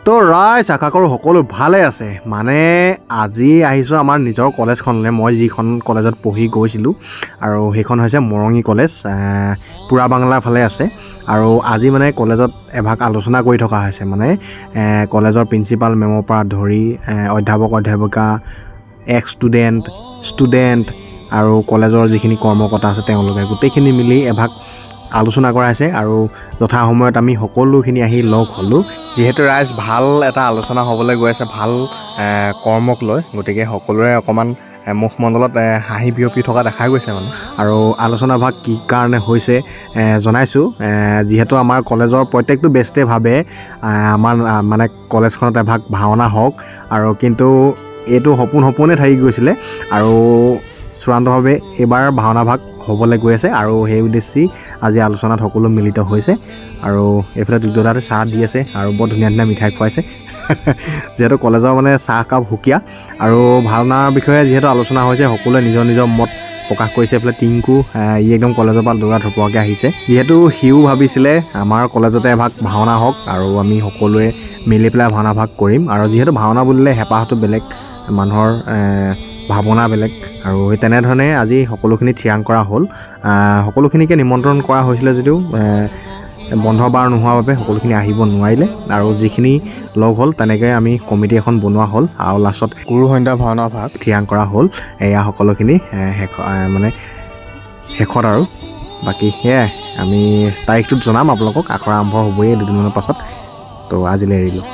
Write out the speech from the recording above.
তো ৰাইজ আশা কৰোঁ সকলো ভালে আছে। মানে আজি আহিছোঁ আমাৰ নিজৰ কলেজখনলৈ। মই যিখন কলেজত পঢ়ি গৈছিলোঁ আৰু সেইখন হৈছে মৰঙী কলেজ, পুৰা বাংলাৰ ফালে আছে। আৰু আজি মানে কলেজত এভাগ আলোচনা কৰি থকা হৈছে। মানে কলেজৰ প্ৰিন্সিপাল মেমৰ পৰা ধৰি অধ্যাপক অধ্যাপিকা, ষ্টুডেণ্ট আৰু কলেজৰ যিখিনি কৰ্মকৰ্তা আছে তেওঁলোকে গোটেইখিনি মিলি এভাগ আলোচনা কৰা হৈছে আৰু যথা সময়ত আমি সকলোখিনি আহি লগ হ'লোঁ। যিহেতু ৰাইজ ভাল এটা আলোচনা হ'বলৈ গৈ আছে, ভাল কৰ্মক লৈ, গতিকে সকলোৰে অকণমান মুখমণ্ডলত হাঁহি বিয়পি থকা দেখা গৈছে মানে। আৰু আলোচনা ভাগ কি কাৰণে হৈছে জনাইছোঁ। যিহেতু আমাৰ কলেজৰ প্ৰত্যেকটো বেষ্টে ভাবে আমাৰ মানে কলেজখনত এভাগ ভাওনা হওক, আৰু কিন্তু এইটো সপোনে থাকি গৈছিলে আৰু চূড়ান্তভাৱে এইবাৰ ভাওনা ভাগ হ'বলৈ গৈ আছে আৰু সেই উদ্দেশ্যেই আজি আলোচনাত সকলো মিলিত হৈছে। আৰু এইফালে দুয়োদাতে চাহ দি আছে আৰু বৰ ধুনীয়া ধুনীয়া মিঠাই খুৱাইছে। যিহেতু কলেজৰ মানে চাহকাপ সুকীয়া আৰু ভাওনাৰ বিষয়ে যিহেতু আলোচনা হৈছে, সকলোৱে নিজৰ নিজৰ মত প্ৰকাশ কৰিছে। এইফালে টিংকু ই একদম কলেজৰ পৰা দৌৰা ধপৰাকৈ আহিছে। যিহেতু সিও ভাবিছিলে আমাৰ কলেজতে এভাগ ভাওনা হওক আৰু আমি সকলোৱে মিলি পেলাই ভাওনা ভাগ কৰিম। আৰু যিহেতু ভাওনা বুলিলে হেঁপাহটো বেলেগ, মানুহৰ ভাৱনা বেলেগ, আৰু তেনেধৰণে আজি সকলোখিনি থিৰাং কৰা হ'ল। সকলোখিনিকে নিমন্ত্ৰণ কৰা হৈছিলে যদিও বন্ধ বাৰ নোহোৱাৰ বাবে সকলোখিনি আহিব নোৱাৰিলে। আৰু যিখিনি লগ হ'ল তেনেকৈ আমি কমিটি এখন বনোৱা হ'ল আৰু লাষ্টত গুৰু সন্ধ্যা ভাওনা ভাগ থিৰাং কৰা হ'ল। এয়া সকলোখিনি শেষত আৰু বাকী সেয়াই আমি তাৰিখটোত জনাম আপোনালোকক। আখৰা আৰম্ভ হ'বই দুদিনমানৰ পাছত। তো আজিলৈ এৰিলোঁ।